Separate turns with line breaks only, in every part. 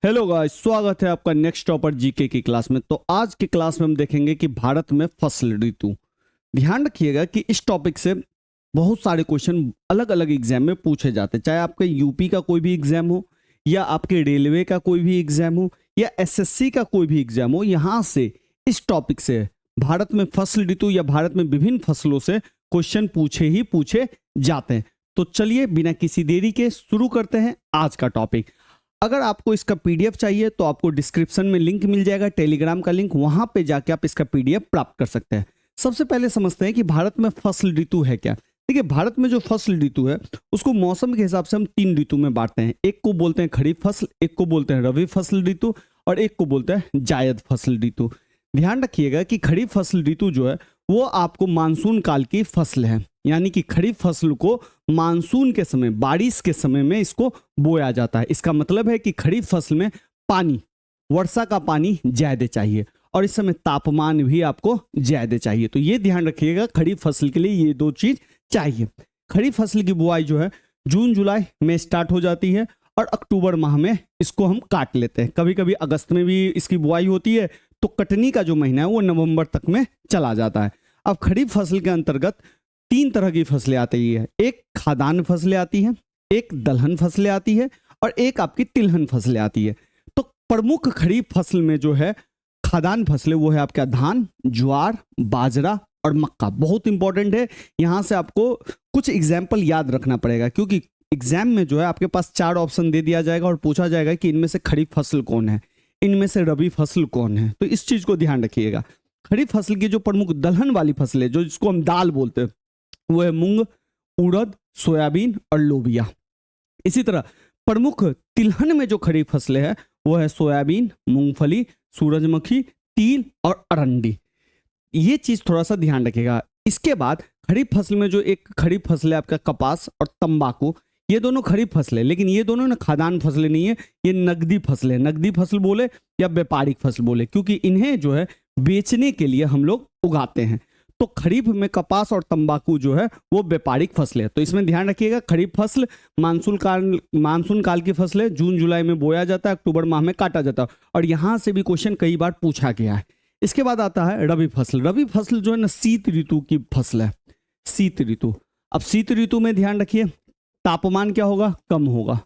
Hello guys, स्वागत है आपका नेक्स्ट टॉपर जीके की क्लास में। तो आज की क्लास में हम देखेंगे कि भारत में फसल ऋतु। ध्यान रखिएगा कि इस टॉपिक से बहुत सारे क्वेश्चन अलग अलग एग्जाम में पूछे जाते हैं, चाहे आपके यूपी का कोई भी एग्जाम हो या आपके रेलवे का कोई भी एग्जाम हो या एसएससी का कोई भी एग्जाम हो। यहाँ से इस टॉपिक से भारत में फसल ऋतु या भारत में विभिन्न फसलों से क्वेश्चन पूछे जाते हैं। तो चलिए बिना किसी देरी के शुरू करते हैं आज का टॉपिक। अगर आपको इसका पीडीएफ चाहिए तो आपको डिस्क्रिप्शन में लिंक मिल जाएगा, टेलीग्राम का लिंक, वहां पे जाके आप इसका पीडीएफ प्राप्त कर सकते हैं। सबसे पहले समझते हैं कि भारत में फसल ऋतु है क्या। देखिए, भारत में जो फसल ऋतु है उसको मौसम के हिसाब से हम 3 ऋतु में बांटते हैं। एक को बोलते हैं खरीफ फसल, एक को बोलते हैं रबी फसल ऋतु और एक को बोलते हैं जायद फसल ऋतु। ध्यान रखिएगा कि खरीफ फसल ऋतु जो है वो आपको मानसून काल की फसल है, यानी कि खरीफ फसल को मानसून के समय, बारिश के समय में इसको बोया जाता है। इसका मतलब है कि खरीफ फसल में पानी, वर्षा का पानी ज्यादा चाहिए और इस समय तापमान भी आपको ज्यादा चाहिए। तो ये ध्यान रखिएगा, खरीफ फसल के लिए ये 2 चीज चाहिए। खरीफ फसल की बुआई जो है जून जुलाई में स्टार्ट हो जाती है और अक्टूबर माह में इसको हम काट लेते हैं। कभी कभी अगस्त में भी इसकी बुआई होती है, तो कटनी का जो महीना है वो नवंबर तक में चला जाता है। अब खरीफ फसल के अंतर्गत 3 तरह की फसलें आती है। एक खाद्यान्न फसलें आती हैं, एक दलहन फसलें आती है और एक आपकी तिलहन फसलें आती है। तो प्रमुख खरीफ फसल में जो है खाद्यान्न फसलें वो है आपका धान, ज्वार, बाजरा और मक्का। बहुत इंपॉर्टेंट है, यहाँ से आपको कुछ एग्जाम्पल याद रखना पड़ेगा, क्योंकि एग्जाम में जो है आपके पास 4 ऑप्शन दे दिया जाएगा और पूछा जाएगा कि इनमें से खरीफ फसल कौन है, इनमें से रबी फसल कौन है। तो इस चीज को ध्यान रखिएगा। खरीफ फसल की जो प्रमुख दलहन वाली फसल है, जो जिसको हम दाल बोलते हैं, वो है मूंग, उड़द, सोयाबीन और लोबिया। इसी तरह प्रमुख तिलहन में जो खरीफ फसलें हैं वो है सोयाबीन, मूंगफली, सूरजमुखी, तिल और अरंडी। ये चीज थोड़ा सा ध्यान रखिएगा। इसके बाद खरीफ फसल में जो एक खरीफ फसल है आपका कपास और तंबाकू, ये दोनों खरीफ फसलें, लेकिन ये दोनों ना खाद्यान्न फसलें नहीं है, ये नगदी फसलें। नगदी फसल बोले या व्यापारिक फसल बोले, क्योंकि इन्हें जो है बेचने के लिए हम लोग उगाते हैं। तो खरीफ में कपास और तंबाकू जो है वो व्यापारिक फसलें। तो इसमें ध्यान रखिएगा, खरीफ फसल मानसून काल की फसलें, जून जुलाई में बोया जाता है, अक्टूबर माह में काटा जाता है और यहां से भी क्वेश्चन कई बार पूछा गया है। इसके बाद आता है रबी फसल। रबी फसल जो है ना शीत ऋतु की फसल है, शीत ऋतु। अब शीत ऋतु में ध्यान रखिए, तापमान क्या होगा, कम होगा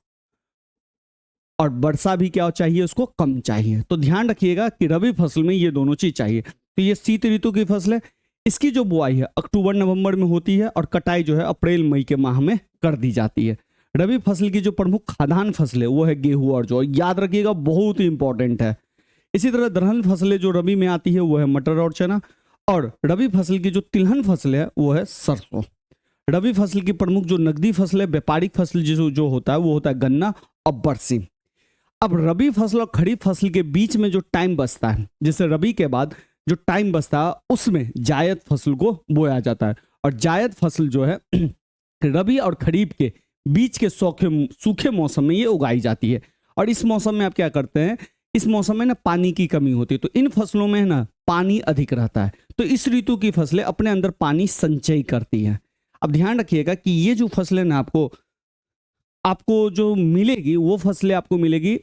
और वर्षा भी क्या चाहिए, उसको कम चाहिए। तो ध्यान रखिएगा कि रबी फसल में ये दोनों चीज चाहिए। तो ये शीत ऋतु की फसल है। इसकी जो बुआई है अक्टूबर नवंबर में होती है और कटाई जो है अप्रैल मई के माह में कर दी जाती है। रबी फसल की जो प्रमुख खाद्यान्न फसल है वो है गेहूं और जौ। याद रखिएगा, बहुत ही इंपॉर्टेंट है। इसी तरह दलहन फसलें जो रबी में आती है वो है मटर और चना। और रबी फसल की जो तिलहन फसल है वो है सरसों। रबी फसल की प्रमुख जो नकदी फसल है, व्यापारिक फसल जो होता है वो होता है गन्ना और बरसीम। अब रबी फसल और खरीफ फसल के बीच में जो टाइम बचता है, जैसे रबी के बाद जो टाइम बचता है उसमें जायद फसल को बोया जाता है। और जायद फसल जो है रबी और खरीफ के बीच के सूखे मौसम में ये उगाई जाती है। और इस मौसम में आप क्या करते हैं, इस मौसम में ना पानी की कमी होती है, तो इन फसलों में ना पानी अधिक रहता है, तो इस ऋतु की फसलें अपने अंदर पानी संचय करती हैं। अब ध्यान रखिएगा कि ये जो फसलें ना आपको जो मिलेगी, वो फसलें आपको मिलेगी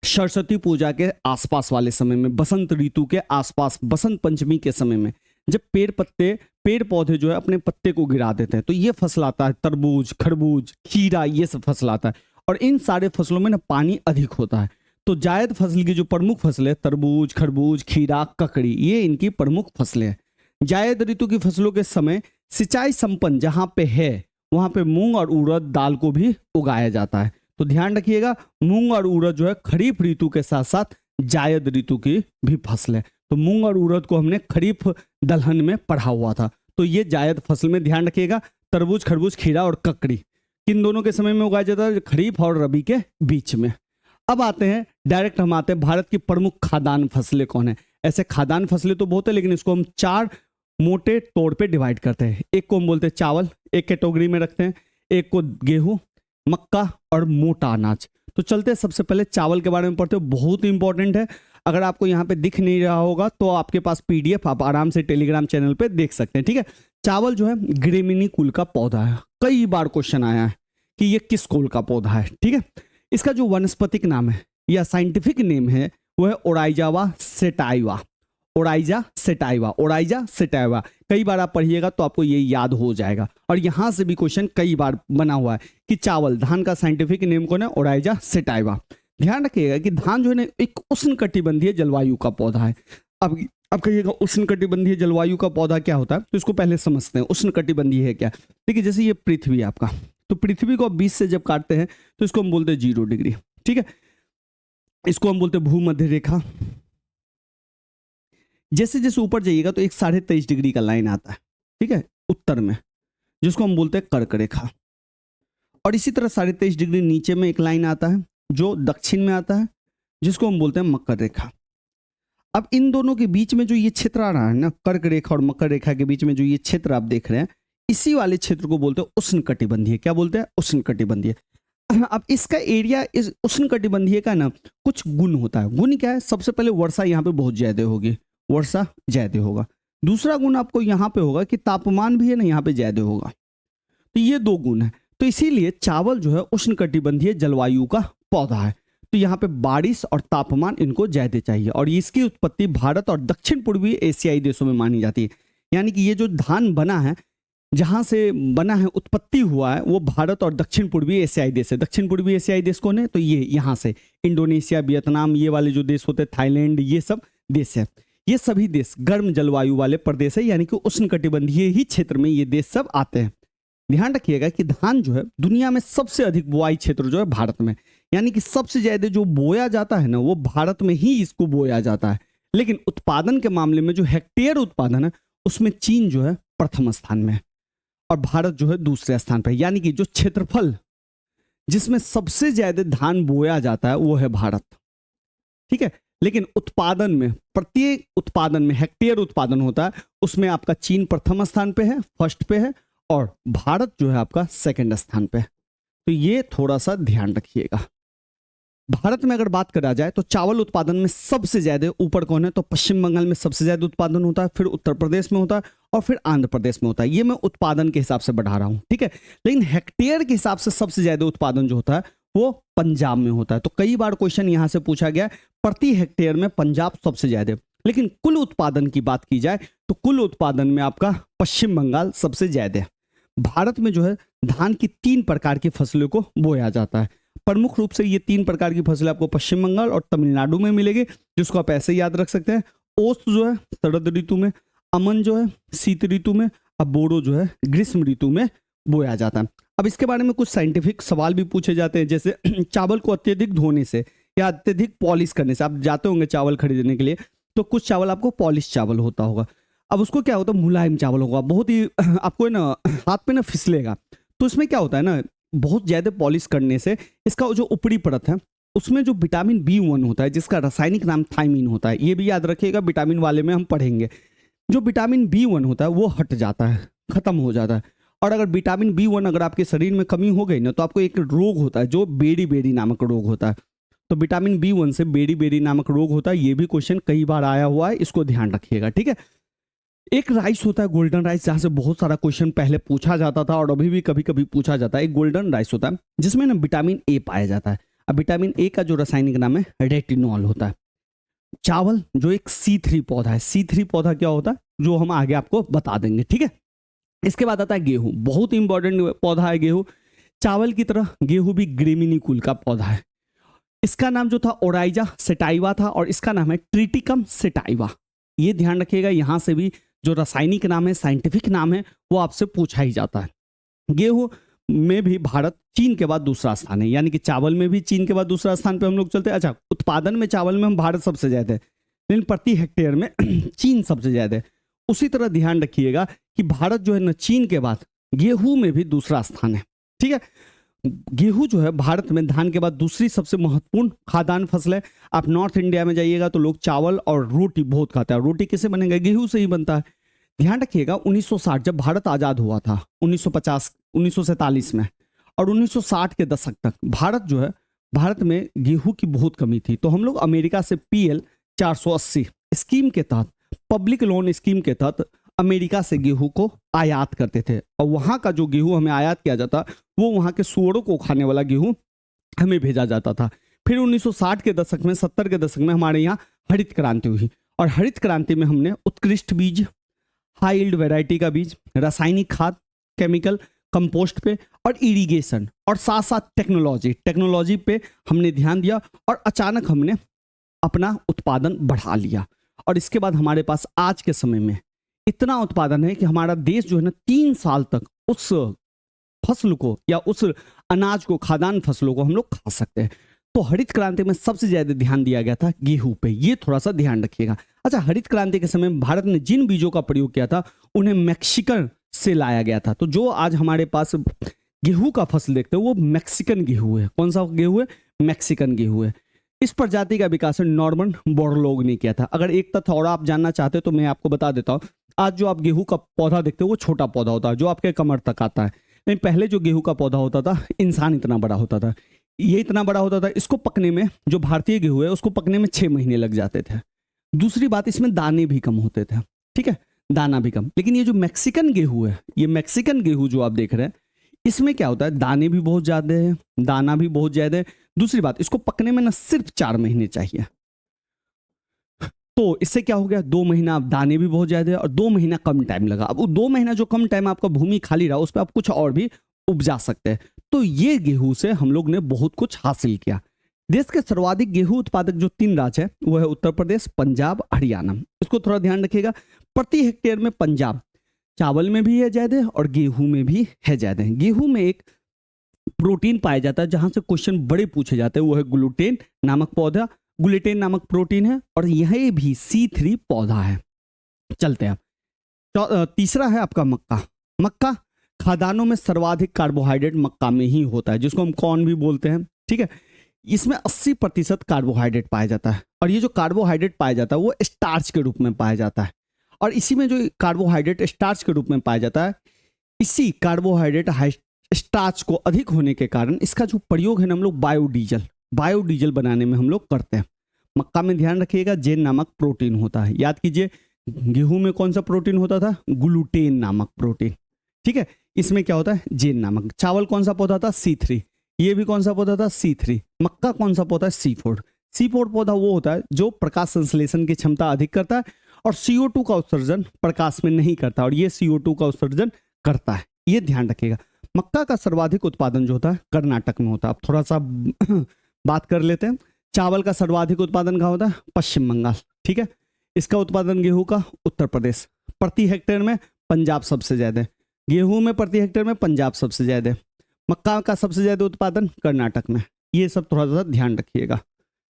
सरस्वती पूजा के आसपास वाले समय में, बसंत ऋतु के आसपास, बसंत पंचमी के समय में, जब पेड़ पौधे जो है अपने पत्ते को गिरा देते हैं, तो ये फसल आता है। तरबूज, खरबूज, खीरा, ये सब फसल आता है और इन सारे फसलों में ना पानी अधिक होता है। तो जायद फसल की जो प्रमुख फसलें, तरबूज, खरबूज, खीरा, ककड़ी, ये इनकी प्रमुख फसलें हैं। जायद ऋतु की फसलों के समय सिंचाई संपन्न जहां पे है वहां पे मूंग और उड़द दाल को भी उगाया जाता है। तो ध्यान रखिएगा, मूंग और उड़द जो है खरीफ ऋतु के साथ साथ जायद ऋतु की भी फसल है। तो मूंग और उड़द को हमने खरीफ दलहन में पढ़ा हुआ था, तो ये जायद फसल में ध्यान रखिएगा। तरबूज, खरबूज, खीरा और ककड़ी किन दोनों के समय में उगाया जाता है, खरीफ और रबी के बीच में। अब आते हैं डायरेक्ट, हम आते हैं भारत की प्रमुख खाद्यान्न फसलें कौन है। ऐसे खाद्यान्न फसलें तो बहुत है, लेकिन इसको हम 4 मोटे तौर पे डिवाइड करते हैं। एक को हम बोलते हैं चावल, एक कैटेगरी में रखते हैं, एक को गेहूं, मक्का और मोटा अनाज। तो चलते हैं सबसे पहले चावल के बारे में पढ़ते हो, बहुत इंपॉर्टेंट है। अगर आपको यहाँ पे दिख नहीं रहा होगा तो आपके पास पीडीएफ आप आराम से टेलीग्राम चैनल पे देख सकते हैं, ठीक है। चावल जो है ग्रेमिनी कुल का पौधा है। कई बार क्वेश्चन आया है कि ये किस कुल का पौधा है, ठीक है। इसका जो वनस्पतिक नाम है या साइंटिफिक नेम है वो है Oryza sativa. Oryza sativa, Oryza sativa. कई बार आप पढ़िएगा तो आपको ये याद हो जाएगा। और यहां से भी क्वेश्चन कई बार बना हुआ है कि चावल, धान का साइंटिफिक नेम कौन है? Oryza sativa. ध्यान रखिएगा कि धान जो है ना एक उष्णकटिबंधीय जलवायु का पौधा है। अब कहिएगा उष्णकटिबंधीय जलवायु का पौधा क्या होता है, तो इसको पहले समझते हैं उष्णकटिबंधीय है क्या। देखिए जैसे ये पृथ्वी आपका, तो पृथ्वी को 20 से जब काटते हैं तो इसको हम बोलते हैं 0 डिग्री, ठीक है। इसको हम बोलते हैं भूमध्य रेखा। जैसे जैसे ऊपर जाइएगा तो एक 23.5 डिग्री का लाइन आता है, ठीक है, उत्तर में, जिसको हम बोलते हैं कर्क रेखा। और इसी तरह 23.5 डिग्री नीचे में एक लाइन आता है जो दक्षिण में आता है, जिसको हम बोलते हैं मकर रेखा। अब इन दोनों के बीच में जो ये क्षेत्र आ रहा है ना, कर्क रेखा और मकर रेखा के बीच में जो ये क्षेत्र आप देख रहे हैं, इसी वाले क्षेत्र को बोलते हैं उष्णकटिबंधीय। क्या बोलते हैं? उष्णकटिबंधीय। अब इसका एरिया, इस उष्णकटिबंधीय का ना कुछ गुण होता है। गुण क्या है? सबसे पहले वर्षा यहाँ पे बहुत ज्यादा होगी, वर्षा ज्यादा होगा। दूसरा गुण आपको यहाँ पे होगा कि तापमान भी है ना यहाँ पे ज्यादा होगा। तो ये 2 गुण है। तो इसीलिए चावल जो है उष्णकटिबंधीय जलवायु का पौधा है। तो यहाँ पे बारिश और तापमान इनको ज्यादा चाहिए। और इसकी उत्पत्ति भारत और दक्षिण पूर्वी एशियाई देशों में मानी जाती है। यानी कि ये जो धान बना है, जहां से बना है, उत्पत्ति हुआ है, वो भारत और दक्षिण पूर्वी एशियाई देश है। दक्षिण पूर्वी एशियाई देश कौन है? तो ये यहाँ से इंडोनेशिया, वियतनाम, ये वाले जो देश होते हैं, थाईलैंड, ये सब देश है। ये सभी देश गर्म जलवायु वाले प्रदेश है, यानी कि उष्णकटिबंधीय ही क्षेत्र में ये देश सब आते हैं। ध्यान रखिएगा कि धान जो है दुनिया में सबसे अधिक बुआई क्षेत्र जो है भारत में, यानी कि सबसे ज्यादा जो बोया जाता है ना वो भारत में ही इसको बोया जाता है। लेकिन उत्पादन के मामले में जो हेक्टेयर उत्पादन है उसमें चीन जो है प्रथम स्थान में है और भारत जो है दूसरे स्थान पर। यानी कि जो क्षेत्रफल जिसमें सबसे ज्यादा धान बोया जाता है वो है भारत, ठीक है। लेकिन उत्पादन में, प्रत्येक उत्पादन में हेक्टेयर उत्पादन होता है, उसमें आपका चीन प्रथम स्थान पे है, फर्स्ट पे है, और भारत जो है आपका सेकंड स्थान पे है। तो ये थोड़ा सा ध्यान रखिएगा। भारत में अगर बात करा जाए तो चावल उत्पादन में सबसे ज्यादा ऊपर कौन है? तो पश्चिम बंगाल में सबसे ज्यादा उत्पादन होता है, फिर उत्तर प्रदेश में होता है और फिर आंध्र प्रदेश में होता है। ये मैं उत्पादन के हिसाब से बढ़ा रहा हूं, ठीक है। लेकिन हेक्टेयर के हिसाब से सबसे ज्यादा उत्पादन जो होता है वो पंजाब में होता है। तो कई बार क्वेश्चन यहां से पूछा गया, प्रति हेक्टेयर में पंजाब सबसे ज्यादा। लेकिन कुल उत्पादन की बात की जाए तो कुल उत्पादन में आपका पश्चिम बंगाल सबसे ज्यादा है। भारत में जो है धान की 3 प्रकार की फसलों को बोया जाता है। प्रमुख रूप से ये 3 प्रकार की फसलें आपको पश्चिम बंगाल और तमिलनाडु में मिलेगी, जिसको आप ऐसे याद रख सकते हैं। ओस जो है शरद ऋतु में, अमन जो है शीत ऋतु में, अब बोरो जो है ग्रीष्म ऋतु में बोया जाता है। अब इसके बारे में कुछ साइंटिफिक सवाल भी पूछे जाते हैं, जैसे चावल को अत्यधिक धोने से या अत्यधिक पॉलिश करने से, आप जाते होंगे चावल खरीदने के लिए तो कुछ चावल आपको पॉलिश चावल होता होगा। अब उसको क्या होता है, मुलायम चावल होगा, बहुत ही आपको है ना हाथ पे ना फिसलेगा। तो इसमें क्या होता है ना, बहुत ज्यादा पॉलिश करने से इसका जो ऊपरी परत है उसमें जो विटामिन B1 होता है, जिसका रासायनिक नाम थायमीन होता है, ये भी याद रखिएगा, विटामिन वाले में हम पढ़ेंगे। जो विटामिन B1 होता है वो हट जाता है, खत्म हो जाता है। और अगर विटामिन B1 अगर आपके शरीर में कमी हो गई ना तो आपको एक रोग होता है जो बेरी बेरी नामक रोग होता है। तो विटामिन B1 से बेरी बेरी नामक रोग होता है। ये भी क्वेश्चन कई बार आया हुआ है, इसको ध्यान रखिएगा, ठीक है। एक राइस होता है गोल्डन राइस, जहां से बहुत सारा क्वेश्चन पहले पूछा जाता था और अभी भी कभी कभी पूछा जाता है। एक गोल्डन राइस होता है जिसमें ना विटामिन A पाया जाता है। अब विटामिन A का जो रासायनिक नाम है रेटिनॉल होता है। चावल जो एक C3 पौधा है, C3 पौधा क्या होता है जो हम आगे आपको बता देंगे, ठीक है। इसके बाद आता है गेहूं, बहुत इंपॉर्टेंट पौधा है गेहूं। चावल की तरह गेहूं भी ग्रेमिनी कुल का पौधा है। इसका नाम जो था ओराइजा सेटाइवा था और इसका नाम है ट्रिटिकम सेटाइवा। ये ध्यान रखिएगा, यहां से भी जो रासायनिक नाम है, साइंटिफिक नाम है, वो आपसे पूछा ही जाता है। गेहूं में भी भारत चीन के बाद दूसरा स्थान है, यानी कि चावल में भी चीन के बाद दूसरा स्थान पे हम लोग चलते हैं। अच्छा, उत्पादन में चावल में हम भारत सबसे ज्यादा है, लेकिन प्रति हेक्टेयर में चीन सबसे ज्यादा है। उसी तरह ध्यान रखिएगा कि भारत जो है ना चीन के बाद गेहूं में भी दूसरा स्थान है, ठीक है। गेहूं जो है भारत में धान के बाद दूसरी सबसे महत्वपूर्ण खाद्यान्न फसल है। आप नॉर्थ इंडिया में जाइएगा तो लोग चावल और रोटी बहुत खाते हैं। रोटी किससे बनेगा? गेहूं से ही बनता है। ध्यान रखिएगा 1960 जब भारत आजाद हुआ था 1947 में, और 1960 के दशक तक भारत में गेहूं की बहुत कमी थी। तो हम लोग अमेरिका से PL 480 स्कीम के तहत, पब्लिक लोन स्कीम के तहत अमेरिका से गेहूं को आयात करते थे। और वहां का जो गेहूं हमें आयात किया जाता वो वहां के सुअरों को खाने वाला गेहूं हमें भेजा जाता था। फिर 1960 के दशक में, 70 के दशक में हमारे यहाँ हरित क्रांति हुई, और हरित क्रांति में हमने उत्कृष्ट बीज, हाई यील्ड वैरायटी का बीज, रासायनिक खाद, केमिकल, कंपोस्ट पे और इरिगेशन और साथ साथ टेक्नोलॉजी पे हमने ध्यान दिया, और अचानक हमने अपना उत्पादन बढ़ा लिया। और इसके बाद हमारे पास आज के समय में इतना उत्पादन है कि हमारा देश जो है ना 3 साल तक उस फसल को या उस अनाज को, खाद्यान्न फसलों को हम लोग खा सकते हैं। तो हरित क्रांति में सबसे ज्यादा ध्यान दिया गया था गेहूं पे, ये थोड़ा सा ध्यान रखिएगा। अच्छा, हरित क्रांति के समय में भारत ने जिन बीजों का प्रयोग किया था उन्हें मैक्सिकन से लाया गया था। तो जो आज हमारे पास गेहूं का फसल देखते हो वो मैक्सिकन गेहूं है। कौन सा गेहूं है? मैक्सिकन गेहूं है। इस प्रजाति का विकास नॉर्मन बोरलॉग ने किया था। अगर एक तथ्य और आप जानना चाहते हो तो मैं आपको बता देता हूँ। आज जो आप गेहूं का पौधा देखते हो वो छोटा पौधा होता है जो आपके कमर तक आता है, लेकिन पहले जो गेहूं का पौधा होता था इंसान इतना बड़ा होता था, ये इतना बड़ा होता था। इसको पकने में, जो भारतीय गेहूं है उसको पकने में 6 महीने लग जाते थे। दूसरी बात, इसमें दाने भी कम होते थे, ठीक है, दाना भी कम। लेकिन ये जो मैक्सिकन गेहूं है, ये मैक्सिकन गेहूं जो आप देख रहे हैं, इसमें क्या होता है, दाने भी बहुत ज्यादा है, दाना भी बहुत ज्यादा है। दूसरी बात, इसको पकने में ना सिर्फ 4 महीने चाहिए। तो इससे क्या हो गया, 2 महीना दाने भी बहुत ज्यादा है और 2 महीना कम टाइम लगा। अब वो 2 महीना जो कम टाइम आपका भूमि खाली रहा उस पर आप कुछ और भी उपजा सकते हैं। तो ये गेहूं से हम लोग ने बहुत कुछ हासिल किया। देश के सर्वाधिक गेहूं उत्पादक जो 3 राज्य है वो है उत्तर प्रदेश, पंजाब, हरियाणा। इसको थोड़ा ध्यान रखिएगा। प्रति हेक्टेयर में पंजाब चावल में भी है ज्यादा और गेहूं में भी है ज्यादा। गेहूं में एक प्रोटीन पाया जाता है जहां से क्वेश्चन बड़े पूछे जाते हैं, वो है ग्लूटेन नामक पौधा, ग्लूटेन नामक प्रोटीन है, और यह भी C3 पौधा है। चलते हैं, तीसरा है आपका मक्का। मक्का खाद्यान्नों में सर्वाधिक कार्बोहाइड्रेट मक्का में ही होता है, जिसको हम कॉर्न भी बोलते हैं, ठीक है। इसमें 80% कार्बोहाइड्रेट पाया जाता है, और ये जो कार्बोहाइड्रेट पाया जाता है वो स्टार्च के रूप में पाया जाता है। और इसी में जो कार्बोहाइड्रेट स्टार्च के रूप में पाया जाता है, इसी कार्बोहाइड्रेट स्टार्च को अधिक होने के कारण इसका जो प्रयोग है ना हम लोग बायोडीजल बनाने में हम लोग करते हैं। मक्का में ध्यान रखिएगा जेन नामक प्रोटीन होता है। याद कीजिए, गेहूं में कौन सा प्रोटीन होता था? ग्लूटेन नामक प्रोटीन, ठीक है। इसमें क्या होता है? जेन नामक। चावल कौन सा पौधा था? C3। ये भी कौन सा पौधा था? C3। मक्का कौन सा पौधा है? C4। C4 पौधा वो होता है जो प्रकाश संश्लेषण की क्षमता अधिक करता है और CO2 का उत्सर्जन प्रकाश में नहीं करता, और ये CO2 का उत्सर्जन करता है। ये ध्यान रखिएगा। मक्का का सर्वाधिक उत्पादन जो होता है कर्नाटक में होता है। अब थोड़ा सा बात कर लेते हैं। चावल का सर्वाधिक उत्पादन कहाँ होता है? पश्चिम बंगाल, ठीक है। इसका उत्पादन गेहूं का उत्तर प्रदेश। प्रति हेक्टेयर में पंजाब सबसे ज्यादा है। गेहूं में प्रति हेक्टेयर में पंजाब सबसे ज्यादा है। मक्का का सबसे ज्यादा उत्पादन कर्नाटक में। ये सब थोड़ा सा ध्यान रखिएगा।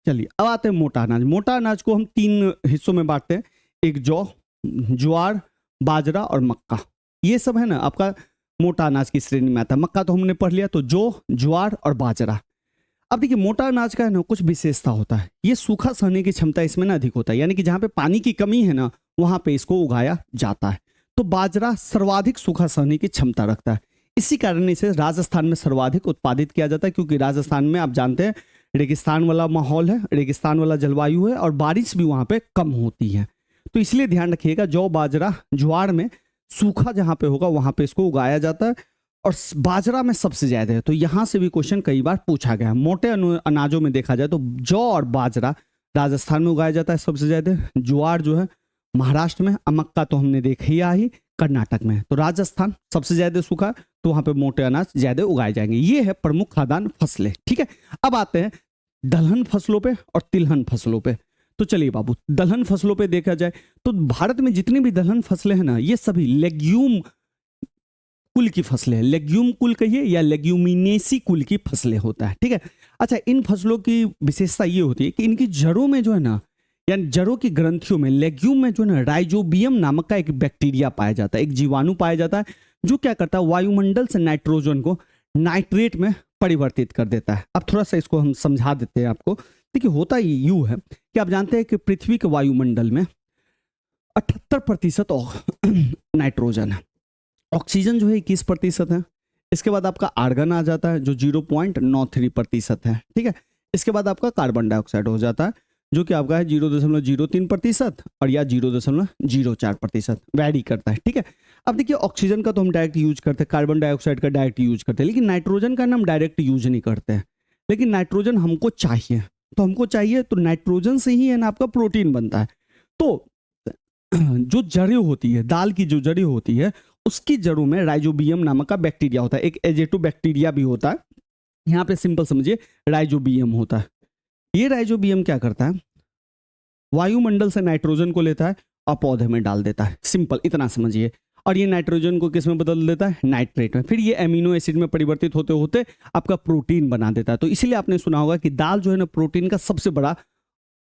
चलिए अब आते हैं मोटा अनाज। मोटा अनाज को हम 3 हिस्सों में बांटते हैं, एक जौ, ज्वार, बाजरा और मक्का। ये सब है ना आपका मोटा अनाज की श्रेणी में आता है। मक्का तो हमने पढ़ लिया, तो जौ, ज्वार और बाजरा। अब देखिए, मोटा अनाज का है ना कुछ विशेषता होता है। ये सूखा सहने की क्षमता इसमें ना अधिक होता है, यानी कि जहां पे पानी की कमी है ना वहां पे इसको उगाया जाता है। तो बाजरा सर्वाधिक सूखा सहने की क्षमता रखता है। इसी कारण इसे राजस्थान में सर्वाधिक उत्पादित किया जाता है, क्योंकि राजस्थान में आप जानते हैं रेगिस्तान वाला माहौल है, रेगिस्तान वाला जलवायु है और बारिश भी वहां पे कम होती है। तो इसलिए ध्यान रखिएगा, जौ, बाजरा, ज्वार में सूखा जहां पे होगा वहां पे इसको उगाया जाता है, और बाजरा में सबसे ज्यादा है। तो यहां से भी क्वेश्चन कई बार पूछा गया है। मोटे अनाजों में देखा जाए तो जौ और बाजरा राजस्थान में उगाया जाता है सबसे ज्यादा। ज्वार जो है महाराष्ट्र में, मक्का तो हमने देखा ही कर्नाटक में। तो राजस्थान सबसे ज्यादा सूखा, तो वहां पे मोटे अनाज ज्यादा उगाए जाएंगे। ये है प्रमुख खाद्यान्न फसलें, ठीक है। अब आते हैं दलहन फसलों पे और तिलहन फसलों पे। तो चलिए बाबू, दलहन फसलों पे देखा जाए तो भारत में जितनी भी दलहन फसलें हैं ना, ये सभी लेग्यूम कुल की फसलें हैं। लेग्यूम कुल कहिए या लेग्यूमिनेसी कुल की फसलें होता है, ठीक है। अच्छा, इन फसलों की विशेषता ये होती है कि इनकी जड़ों में जो है ना, यानी जड़ों की ग्रंथियों में, लेग्यूम में जो है ना, राइजोबियम नामक का एक बैक्टीरिया पाया जाता है, एक जीवाणु पाया जाता है, जो क्या करता है, वायुमंडल से नाइट्रोजन को नाइट्रेट में परिवर्तित कर देता है। अब थोड़ा सा इसको हम समझा देते हैं आपको। देखिए, होता ये यूं है कि आप जानते हैं कि पृथ्वी के वायुमंडल में 78% नाइट्रोजन है, ऑक्सीजन जो है 21% है। इसके बाद आपका आर्गन आ जाता है जो 0.93% है, ठीक है। इसके बाद आपका कार्बन डाइऑक्साइड हो जाता है जो कि आपका है 0.03% और या 0.04%, वैरी करता है, ठीक है। अब देखिए, ऑक्सीजन का तो हम डायरेक्ट यूज करते हैं, कार्बन डाइऑक्साइड का डायरेक्ट यूज करते हैं, लेकिन नाइट्रोजन का हम डायरेक्ट यूज नहीं करते हैं। लेकिन नाइट्रोजन हमको चाहिए, तो हमको चाहिए तो नाइट्रोजन से ही है ना आपका प्रोटीन बनता है। तो जो जड़ें होती है, दाल की जो जड़ें होती है, उसकी जड़ों में राइजोबियम नामक का बैक्टीरिया होता है, एक एजेटो बैक्टीरिया भी होता है। यहाँ पे सिंपल समझिए राइजोबियम होता है। ये राइजोबियम क्या करता है, वायुमंडल से नाइट्रोजन को लेता है और पौधे में डाल देता है, सिंपल इतना समझिए। और ये नाइट्रोजन को किस में बदल देता है, नाइट्रेट में। फिर ये एमिनो एसिड में परिवर्तित होते होते आपका प्रोटीन बना देता है। तो इसीलिए आपने सुना होगा कि दाल जो है ना प्रोटीन का सबसे बड़ा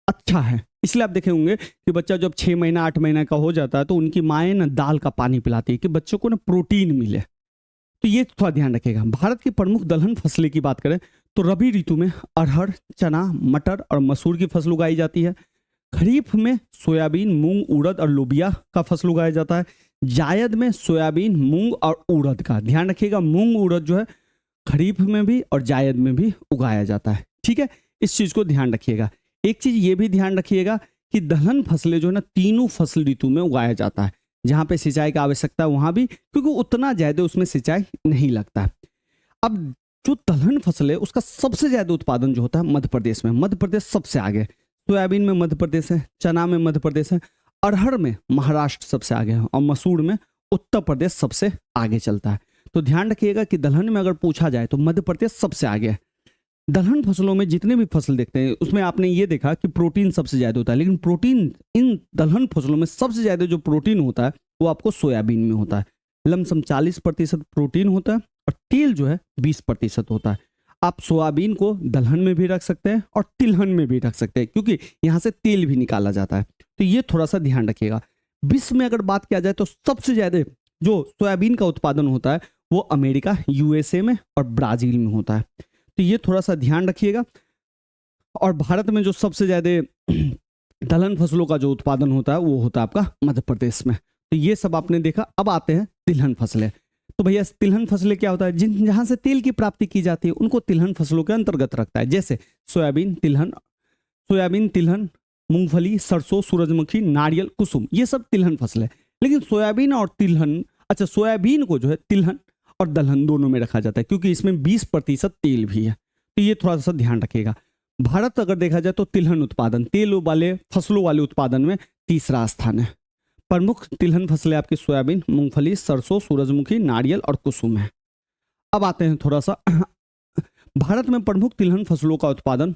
अच्छा है। इसलिए आप देखे होंगे कि बच्चा जब 6 महीना 8 महीना का हो जाता है तो उनकी माएँ ना दाल का पानी पिलाती है कि बच्चों को ना प्रोटीन मिले। तो ये थोड़ा ध्यान रखिएगा। भारत की प्रमुख दलहन फसलें की बात करें तो रबी ऋतु में अरहर, चना, मटर और मसूर की फसल उगाई जाती है। खरीफ में सोयाबीन, मूंग, उड़द और लोबिया का फसल उगाया जाता है। जायद में सोयाबीन, मूंग और उड़द का, ध्यान रखिएगा, मूंग उड़द जो है खरीफ में भी और जायद में भी उगाया जाता है। ठीक है, इस चीज को ध्यान रखिएगा। एक चीज ये भी ध्यान रखिएगा कि दलहन फसलें जो है ना तीनों फसल ऋतु में उगाया जाता है। जहां पे सिंचाई की आवश्यकता है वहां भी, क्योंकि उतना ज्यादा उसमें सिंचाई नहीं लगता। अब जो दलहन फसल है उसका सबसे ज्यादा उत्पादन जो होता है मध्य प्रदेश में। मध्य प्रदेश सबसे आगे, सोयाबीन में मध्य प्रदेश है, चना में मध्य प्रदेश है, अरहर में महाराष्ट्र सबसे आगे है और मसूर में उत्तर प्रदेश सबसे आगे चलता है। तो ध्यान रखिएगा कि दलहन में अगर पूछा जाए तो मध्य प्रदेश सबसे आगे है। दलहन फसलों में जितने भी फसल देखते हैं उसमें आपने ये देखा कि प्रोटीन सबसे ज्यादा होता है, लेकिन प्रोटीन इन दलहन फसलों में सबसे ज्यादा जो प्रोटीन होता है वो आपको सोयाबीन में होता है। लमसम 40% प्रोटीन होता है और तेल जो है 20% होता है। आप सोयाबीन को दलहन में भी रख सकते हैं और तिलहन में भी रख सकते हैं, क्योंकि यहाँ से तेल भी निकाला जाता है। तो ये थोड़ा सा ध्यान रखिएगा। विश्व में अगर बात किया जाए तो सबसे ज्यादा जो सोयाबीन का उत्पादन होता है वो अमेरिका, यूएसए में और ब्राजील में होता है। तो ये थोड़ा सा ध्यान रखिएगा। और भारत में जो सबसे ज्यादा दलहन फसलों का जो उत्पादन होता है वो होता है आपका मध्य प्रदेश में। तो ये सब आपने देखा। अब आते हैं तिलहन फसलें। तो भैया तिलहन फसलें क्या होता है, जिन जहां से तेल की प्राप्ति की जाती है उनको तिलहन फसलों के अंतर्गत रखता है। जैसे सोयाबीन, तिलहन, मूंगफली, सरसों, सूरजमुखी, नारियल, कुसुम, ये सब तिलहन फसलें। लेकिन सोयाबीन और तिलहन, अच्छा सोयाबीन को जो है तिलहन और दलहन दोनों में रखा जाता है, क्योंकि इसमें 20% तेल भी है। तो ये थोड़ा सा ध्यान रखिएगा। भारत अगर देखा जाए तो तिलहन उत्पादन, तेल वाले फसलों वाले उत्पादन में तीसरा स्थान है। प्रमुख तिलहन फसलें आपकी सोयाबीन, मूंगफली, सरसों, सूरजमुखी, नारियल और कुसुम है। अब आते हैं थोड़ा सा भारत में प्रमुख तिलहन फसलों का उत्पादन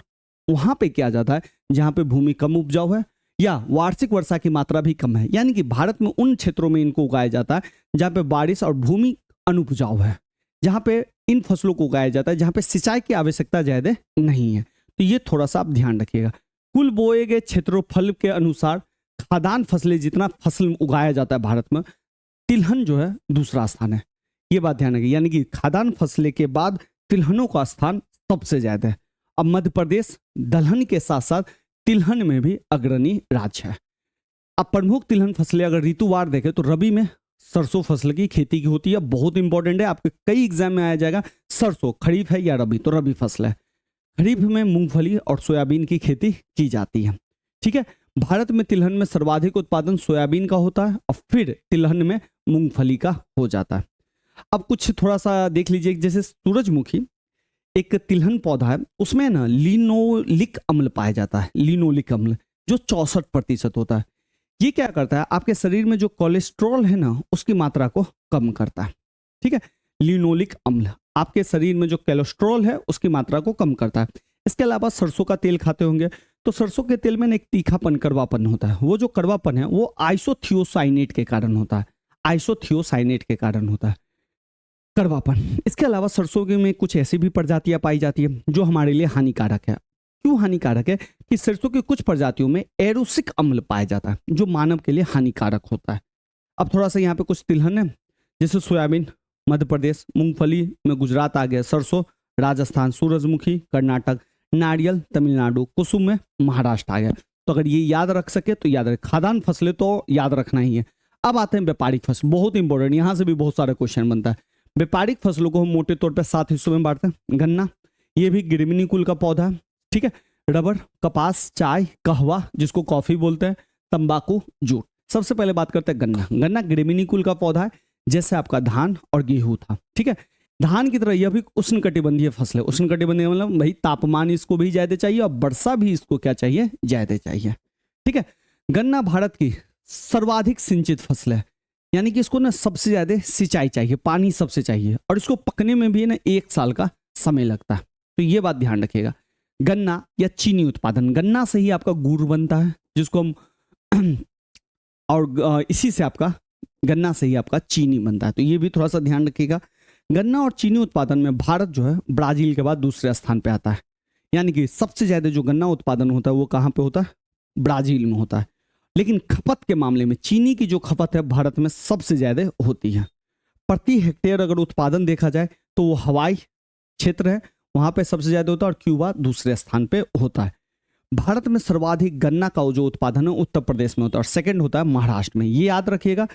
वहां पे किया जाता है जहां पे भूमि कम उपजाऊ है या वार्षिक वर्षा की मात्रा भी कम है। यानी कि भारत में उन क्षेत्रों में इनको उगाया जाता है जहां पे बारिश और भूमि अनुपजाऊ है, जहां पे इन फसलों को उगाया जाता है जहां पे सिंचाई की आवश्यकता ज्यादा नहीं है। तो ये थोड़ा सा आप ध्यान रखिएगा। कुल बोए गए क्षेत्रफल के अनुसार खाद्यान्न फसलें जितना फसल उगाया जाता है भारत में, तिलहन जो है दूसरा स्थान है। ये बात ध्यान रखिए, यानी कि खाद्यान्न फसलें के बाद तिलहनों का स्थान सबसे ज्यादा है। अब मध्य प्रदेश दलहन के साथ साथ तिलहन में भी अग्रणी राज्य है। अब प्रमुख तिलहन फसलें अगर ऋतुवार देखें तो रबी में सरसों फसल की खेती की होती है। बहुत इंपॉर्टेंट है, आपके कई एग्जाम में आया जाएगा सरसों खरीफ है या रबी, तो रबी फसल है। खरीफ में मूंगफली और सोयाबीन की खेती की जाती है। ठीक है, भारत में तिलहन में सर्वाधिक उत्पादन सोयाबीन का होता है और फिर तिलहन में मूंगफली का हो जाता है। अब कुछ थोड़ा सा देख लीजिए, जैसे सूरजमुखी एक तिलहन पौधा है, उसमें ना लिनोलिक अम्ल पाया जाता है, लिनोलिक अम्ल जो 64% होता है। ये क्या करता है, आपके शरीर में जो कोलेस्ट्रॉल है ना उसकी मात्रा को कम करता है। ठीक है, लिनोलिक अम्ल आपके शरीर में जो कोलेस्ट्रॉल है उसकी मात्रा को कम करता है। इसके अलावा सरसों का तेल खाते होंगे तो सरसों के तेल में एक तीखापन, कड़वापन होता है। वो जो कड़वापन है वो आइसोथियोसाइनेट के कारण होता है, आइसोथियोसाइनेट के कारण होता है कड़वापन। इसके अलावा सरसों में कुछ ऐसी भी प्रजातियां पाई जाती है जो हमारे लिए हानिकारक है। क्यों हानिकारक है कि सरसों की कुछ प्रजातियों में एरोसिक अम्ल पाया जाता है जो मानव के लिए हानिकारक होता है। अब थोड़ा सा यहाँ पे कुछ तिलहन है, जैसे सोयाबीन मध्य प्रदेश, मूंगफली में गुजरात आ गया, सरसों राजस्थान, सूरजमुखी कर्नाटक, नारियल तमिलनाडु, कुसुम में महाराष्ट्र आ गया। तो अगर ये याद रख सके तो याद रखे। खाद्यान्न फसलें तो याद रखना ही है। अब आते हैं व्यापारिक फसल, बहुत इंपॉर्टेंट, यहाँ से भी बहुत सारा क्वेश्चन बनता है। व्यापारिक फसलों को हम मोटे तौर पर 7 हिस्सों में बांटते हैं। गन्ना, ये भी गिरमिनी कुल का पौधा है। ठीक है, रबर, कपास, चाय, कहवा जिसको कॉफी बोलते हैं, तंबाकू, जूट। सबसे पहले बात करते हैं गन्ना। गन्ना गिरमिनी कुल का पौधा है, जैसे आपका धान और गेहूं था। ठीक है, धान की तरह यह भी उष्णकटिबंधीय फसल है। उष्णकटिबंधीय मतलब भाई तापमान इसको भी ज्यादा चाहिए और वर्षा भी इसको क्या चाहिए, ज्यादा चाहिए। ठीक है। गन्ना भारत की सर्वाधिक सिंचित फसल है, यानी कि इसको ना सबसे ज्यादा सिंचाई चाहिए, पानी सबसे चाहिए, और इसको पकने में भी ना 1 साल का समय लगता है। तो ये बात ध्यान रखिएगा। गन्ना या चीनी उत्पादन, गन्ना से ही आपका गुड़ बनता है जिसको हम और इसी से आपका गन्ना से ही आपका चीनी बनता है। तो ये भी थोड़ा सा ध्यान रखिएगा। गन्ना और चीनी उत्पादन में भारत जो है ब्राजील के बाद दूसरे स्थान पे आता है, यानी कि सबसे ज्यादा जो गन्ना उत्पादन होता है वो कहाँ पे होता है, ब्राजील में होता है। लेकिन खपत के मामले में चीनी की जो खपत है भारत में सबसे ज्यादा होती है। प्रति हेक्टेयर अगर उत्पादन देखा जाए तो वो हवाई क्षेत्र है, वहां पे सबसे ज्यादा होता है, और क्यूबा दूसरे स्थान पे होता है। भारत में सर्वाधिक गन्ना का जो उत्पादन है उत्तर प्रदेश में होता है, और सेकंड होता है महाराष्ट्र में। ये याद रखिएगा,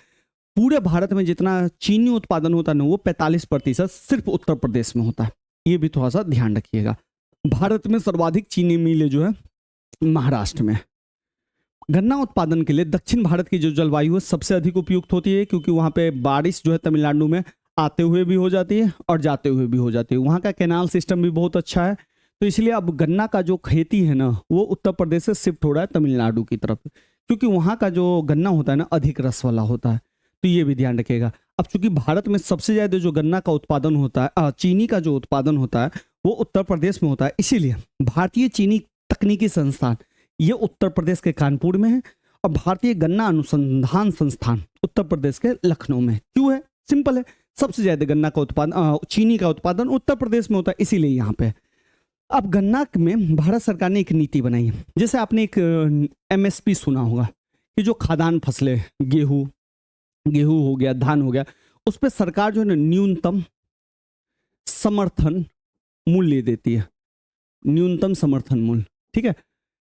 पूरे भारत में जितना चीनी उत्पादन होता है ना वो 45% सिर्फ उत्तर प्रदेश में होता है। ये भी थोड़ा सा ध्यान रखिएगा। भारत में सर्वाधिक चीनी मिलें जो है महाराष्ट्र में। गन्ना उत्पादन के लिए दक्षिण भारत की जो जलवायु है सबसे अधिक उपयुक्त होती है, क्योंकि वहां पे बारिश जो है तमिलनाडु में आते हुए भी हो जाती है और जाते हुए भी हो जाती है। वहाँ का कैनाल सिस्टम भी बहुत अच्छा है, तो इसलिए अब गन्ना का जो खेती है ना वो उत्तर प्रदेश से शिफ्ट हो रहा है तमिलनाडु की तरफ, क्योंकि वहाँ का जो गन्ना होता है ना अधिक रस वाला होता है। तो ये भी ध्यान रखिएगा। अब चूंकि भारत में सबसे ज्यादा जो गन्ना का उत्पादन होता है, चीनी का जो उत्पादन होता है वो उत्तर प्रदेश में होता है, इसीलिए भारतीय चीनी तकनीकी संस्थान ये उत्तर प्रदेश के कानपुर में है, और भारतीय गन्ना अनुसंधान संस्थान उत्तर प्रदेश के लखनऊ में। क्यों है? सिंपल है, सबसे ज्यादा गन्ना का उत्पादन चीनी का उत्पादन उत्तर प्रदेश में होता है, इसीलिए यहाँ पे। अब गन्ना में भारत सरकार ने एक नीति बनाई है, जैसे आपने एक MSP सुना होगा कि जो खाद्यान्न फसलें गेहूं हो गया, धान हो गया, उस पर सरकार जो है ना न्यूनतम समर्थन मूल्य देती है, न्यूनतम समर्थन मूल्य। ठीक है,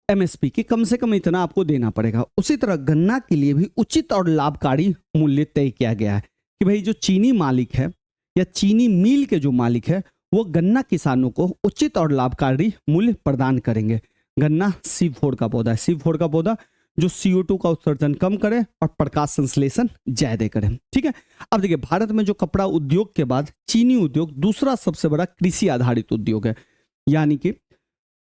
MSP की कम से कम इतना आपको देना पड़ेगा। उसी तरह गन्ना के लिए भी उचित और लाभकारी मूल्य तय किया गया है कि भाई जो चीनी मालिक है या चीनी मिल के जो मालिक है वो गन्ना किसानों को उचित और लाभकारी मूल्य प्रदान करेंगे। गन्ना C4 का पौधा है, C4 का पौधा जो CO2 का उत्सर्जन कम करे और प्रकाश संश्लेषण ज्यादा करे। ठीक है। अब देखिए, भारत में जो कपड़ा उद्योग के बाद चीनी उद्योग दूसरा सबसे बड़ा कृषि आधारित उद्योग है, यानी कि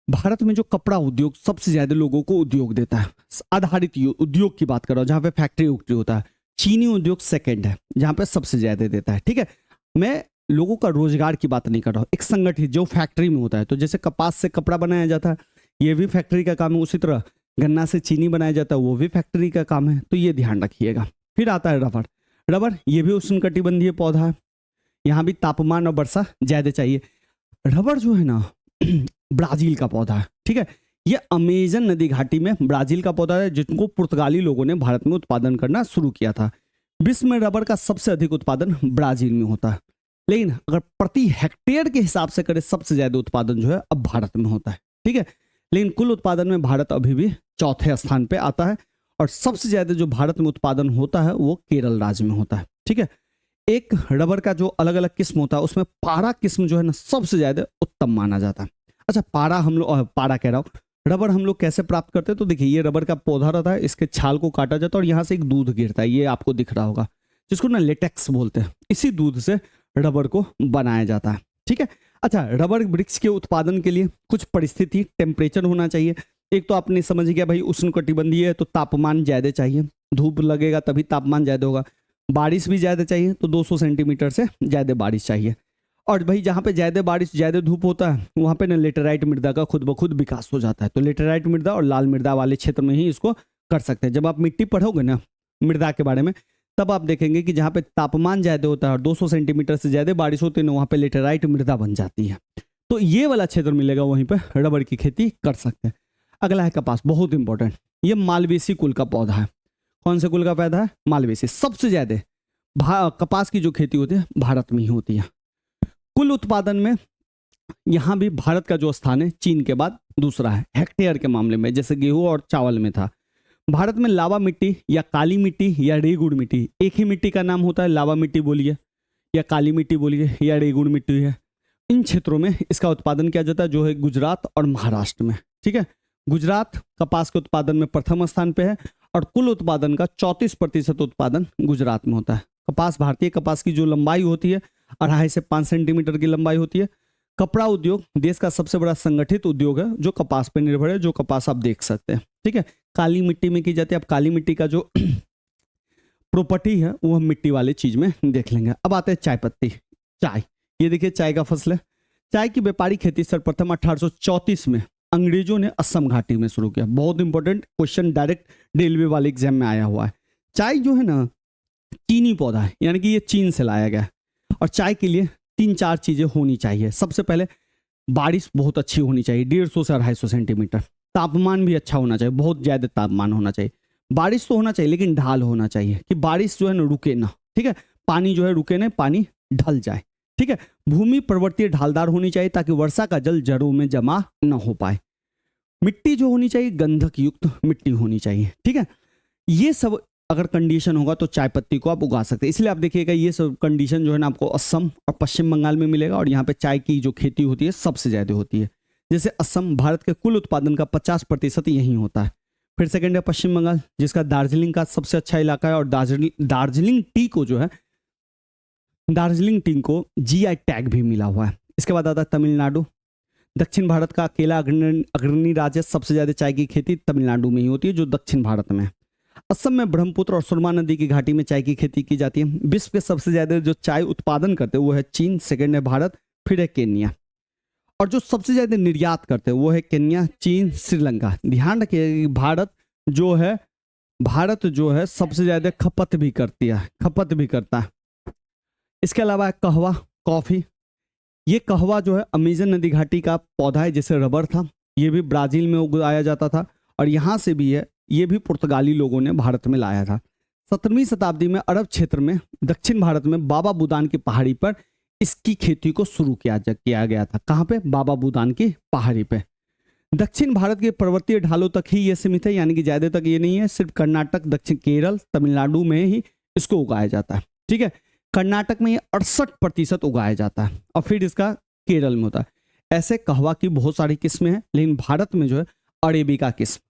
भारत में जो कपड़ा उद्योग सबसे ज्यादा लोगों को उद्योग देता है, आधारित उद्योग की बात कर रहा हूं, जहां पे फैक्ट्री उक्ट्री होता है। चीनी उद्योग सेकंड है जहां पे सबसे ज्यादा देता है। ठीक है, मैं लोगों का रोजगार की बात नहीं कर रहा हूं, एक संगठित जो फैक्ट्री में होता है। तो जैसे कपास से कपड़ा बनाया जाता है, ये भी फैक्ट्री का काम है। उसी तरह गन्ना से चीनी बनाया जाता है, वो भी फैक्ट्री का काम है। तो ये ध्यान रखिएगा। फिर आता है रबर। रबर ये भी उष्णकटिबंधीय पौधा है, यहाँ भी तापमान और वर्षा ज्यादा चाहिए। रबर जो है ना ब्राजील का पौधा है। ठीक है, ये अमेजन नदी घाटी में ब्राजील का पौधा है, जिनको पुर्तगाली लोगों ने भारत में उत्पादन करना शुरू किया था। विश्व में रबर का सबसे अधिक उत्पादन ब्राजील में होता है, लेकिन अगर प्रति हेक्टेयर के हिसाब से करें सबसे ज्यादा उत्पादन जो है अब भारत में होता है। ठीक है, लेकिन कुल उत्पादन में भारत अभी भी चौथे स्थान पे आता है, और सबसे ज्यादा जो भारत में उत्पादन होता है वो केरल राज्य में होता है। ठीक है, एक रबर का जो अलग अलग किस्म होता है उसमें पारा किस्म जो है ना सबसे ज्यादा उत्तम माना जाता है। अच्छा, पारा हम लोग पारा कह रहा हूँ, रबर हम लोग कैसे प्राप्त करते हैं? तो देखिए, ये रबर का पौधा रहता है, इसके छाल को काटा जाता है और यहाँ से एक दूध गिरता है, ये आपको दिख रहा होगा, जिसको ना लेटेक्स बोलते हैं। इसी दूध से रबर को बनाया जाता है। ठीक है। अच्छा, रबर वृक्ष के उत्पादन के लिए कुछ परिस्थिति, टेम्परेचर होना चाहिए। एक तो आपने समझ गया भाई उष्णकटिबंधीय है तो तापमान ज्यादा चाहिए, धूप लगेगा तभी तापमान ज्यादा होगा। बारिश भी ज्यादा चाहिए, तो 200 सेंटीमीटर से ज्यादा बारिश चाहिए। और भाई जहाँ पे ज्यादा बारिश ज्यादा धूप होता है वहाँ पे ना लेटेराइट मृदा का खुद ब खुद विकास हो जाता है। तो लेटेराइट मृदा और लाल मृदा वाले क्षेत्र में ही इसको कर सकते हैं। जब आप मिट्टी पढ़ोगे ना मृदा के बारे में, तब आप देखेंगे कि जहाँ पे तापमान ज्यादा होता है और 200 सेंटीमीटर से ज्यादा बारिश होती है ना, वहाँ पे लेटेराइट मृदा बन जाती है। तो ये वाला क्षेत्र मिलेगा, वहीं पर रबर की खेती कर सकते हैं। अगला है कपास, बहुत इंपॉर्टेंट। ये मालवेसी कुल का पौधा है। कौन से कुल का पौधा है? मालवेसी। सबसे ज्यादा कपास की जो खेती होती है भारत में ही होती है। कुल उत्पादन में यहाँ भी भारत का जो स्थान है चीन के बाद दूसरा है हेक्टेयर के मामले में, जैसे गेहूं और चावल में था। भारत में लावा मिट्टी या काली मिट्टी या रेगुड़ मिट्टी, एक ही मिट्टी का नाम होता है। लावा मिट्टी बोलिए या काली मिट्टी बोलिए या रेगुड़ मिट्टी है। इन क्षेत्रों में इसका उत्पादन किया जाता है, जो है गुजरात और महाराष्ट्र में। ठीक है, गुजरात कपास के उत्पादन में प्रथम स्थान पे है और कुल उत्पादन का 34% उत्पादन गुजरात में होता है। कपास, भारतीय कपास की जो लंबाई होती है 2.5 से 5 सेंटीमीटर की लंबाई होती है। कपड़ा उद्योग देश का सबसे बड़ा संगठित उद्योग है जो कपास पर निर्भर है, जो कपास आप देख सकते हैं, ठीक है। काली मिट्टी में की जाती है। अब काली मिट्टी का जो प्रॉपर्टी है वो हम मिट्टी वाले चीज में देख लेंगे। अब आते हैं चाय पत्ती, चाय। ये देखिए चाय का फसल है। चाय की व्यापारिक खेती सर्वप्रथम 1834 में अंग्रेजों ने असम घाटी में शुरू किया। बहुत इंपॉर्टेंट क्वेश्चन डायरेक्ट रेलवे वाले एग्जाम में आया हुआ है। चाय जो है ना चीनी पौधा है, यानी कि ये चीन से लाया गया है। और चाय के लिए 3-4 चीजें होनी चाहिए। सबसे पहले बारिश बहुत अच्छी होनी चाहिए, 150 से 250 सेंटीमीटर। तापमान भी अच्छा होना चाहिए, बहुत ज्यादा तापमान होना चाहिए। बारिश तो होना चाहिए लेकिन ढाल होना चाहिए कि बारिश जो है ना रुके ना, ठीक है। पानी जो है रुके ना, पानी ढल जाए, ठीक है। भूमि पर्वतीय ढालदार होनी चाहिए ताकि वर्षा का जल जड़ों में जमा न हो पाए। मिट्टी जो होनी चाहिए गंधक युक्त मिट्टी होनी चाहिए, ठीक है। ये सब अगर कंडीशन होगा तो चाय पत्ती को आप उगा सकते हैं। इसलिए आप देखिएगा ये सब कंडीशन जो है ना आपको असम और पश्चिम बंगाल में मिलेगा। और यहाँ पे चाय की जो खेती होती है सबसे ज्यादा होती है। जैसे असम भारत के कुल उत्पादन का 50% यहीं होता है। फिर सेकंड है पश्चिम बंगाल, जिसका दार्जिलिंग का सबसे अच्छा इलाका है। और दार्जिलिंग टी को जो है, दार्जिलिंग टी को जीआई टैग भी मिला हुआ है। इसके बाद आता है तमिलनाडु। दक्षिण भारत का अकेला अग्रणी राज्य, सबसे ज्यादा चाय की खेती तमिलनाडु में ही होती है जो दक्षिण भारत में है। असम में ब्रह्मपुत्र और सुरमा नदी की घाटी में चाय की खेती की जाती है। विश्व के सबसे ज्यादा जो चाय उत्पादन करते हैं वो है चीन, सेकंड है भारत, फिर है केन्या। और जो सबसे ज्यादा निर्यात करते हैं वो है केन्या, चीन, श्रीलंका। ध्यान रखिए भारत जो है सबसे ज्यादा खपत भी करता है। इसके अलावा कहवा, कॉफी। ये कहवा जो है अमेजन नदी घाटी का पौधा है, जैसे रबर था, ये भी ब्राजील में उगाया जाता था। और यहाँ से भी है, ये भी पुर्तगाली लोगों ने भारत में लाया था। 17वीं शताब्दी में अरब क्षेत्र में दक्षिण भारत में बाबा बुदान की पहाड़ी पर इसकी खेती को शुरू किया गया था। कहाँ पे? बाबा बुदान की पहाड़ी पे। दक्षिण भारत के पर्वतीय ढालों तक ही ये सीमित है, यानी कि ज्यादा तक ये नहीं है। सिर्फ कर्नाटक, दक्षिण केरल, तमिलनाडु में ही इसको उगाया जाता है, ठीक है। कर्नाटक में ये 68% उगाया जाता है और फिर इसका केरल में होता है। ऐसे कहवा की बहुत सारी किस्में हैं, लेकिन भारत में जो है अरेबिका किस्म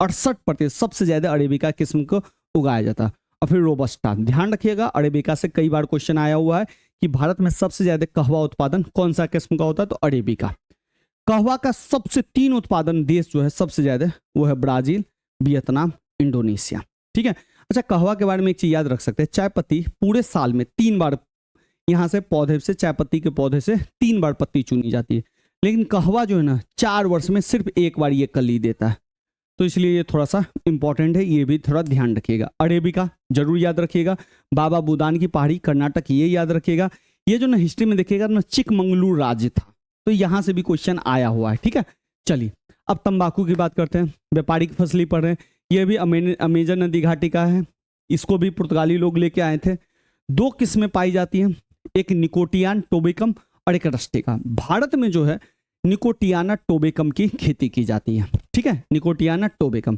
68% सबसे ज्यादा अरेबिका किस्म को उगाया जाता है। और फिर रोबस्टा। ध्यान रखिएगा अरेबिका से कई बार क्वेश्चन आया हुआ है कि भारत में सबसे ज्यादा कहवा उत्पादन कौन सा किस्म का होता है, तो अरेबिका। कहवा का सबसे 3 उत्पादन देश जो है सबसे ज्यादा वो है ब्राजील, वियतनाम, इंडोनेशिया, ठीक है। अच्छा, कहवा के बारे में एक चीज याद रख सकते हैं, चाय पत्ती पूरे साल में 3 बार यहाँ से पौधे से, चाय पत्ती के पौधे से 3 बार पत्ती चुनी जाती है। लेकिन कहवा जो है ना 4 वर्ष में सिर्फ 1 बार ये कली देता है, तो इसलिए ये थोड़ा सा इंपॉर्टेंट है, ये भी थोड़ा ध्यान रखिएगा। अरेबिका जरूर याद रखिएगा। बाबा बुदान की पहाड़ी कर्नाटक, ये याद रखिएगा। ये जो ना हिस्ट्री में देखिएगा ना चिकमंगलुरु राज्य था, तो यहाँ से भी क्वेश्चन आया हुआ है, ठीक है। चलिए अब तंबाकू की बात करते हैं। व्यापारिक फसली पढ़ रहे हैं, ये भी अमेजन नदी घाटी का है। इसको भी पुर्तगाली लोग लेके आए थे। 2 किस्में पाई जाती हैं, एक निकोटियाना टोबेकम और एक रस्टिका। भारत में जो है निकोटियाना टोबेकम की खेती की जाती है, ठीक है। निकोटियाना टोबेकम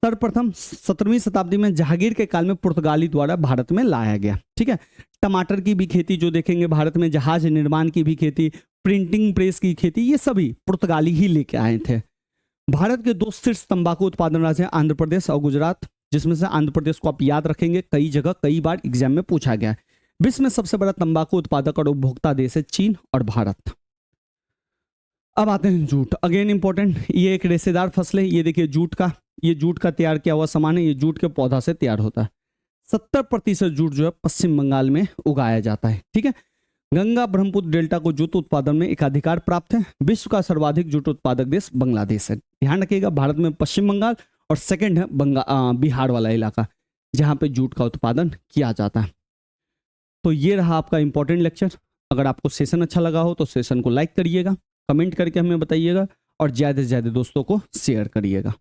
सर्वप्रथम 17वीं शताब्दी में जहांगीर के काल में पुर्तगाली द्वारा भारत में लाया गया, ठीक है। टमाटर की भी खेती जो देखेंगे भारत में, जहाज निर्माण की भी खेती, प्रिंटिंग प्रेस की खेती, ये सभी पुर्तगाली ही लेके आए थे। भारत के 2 शीर्ष तंबाकू उत्पादन राज्य हैं, आंध्र प्रदेश और गुजरात, जिसमें से आंध्र प्रदेश को आप याद रखेंगे, कई जगह कई बार एग्जाम में पूछा गया है। विश्व में सबसे बड़ा तंबाकू उत्पादक और उपभोक्ता देश है चीन और भारत। अब आते हैं जूट, अगेन इंपॉर्टेंट। ये एक रेशेदार फसल है। ये देखिए जूट का तैयार किया हुआ सामान है। ये जूट के पौधा से तैयार होता है। 70% जूट जो है पश्चिम बंगाल में उगाया जाता है, ठीक है। गंगा ब्रह्मपुत्र डेल्टा को जूट उत्पादन में एकाधिकार प्राप्त है। विश्व का सर्वाधिक जूट उत्पादक देश बांग्लादेश है। ध्यान रखिएगा भारत में पश्चिम बंगाल और सेकंड है बिहार वाला इलाका, जहां पे जूट का उत्पादन किया जाता है। तो ये रहा आपका इंपॉर्टेंट लेक्चर। अगर आपको सेशन अच्छा लगा हो तो सेशन को लाइक करिएगा, कमेंट करके हमें बताइएगा और ज़्यादा से ज़्यादा दोस्तों को शेयर करिएगा।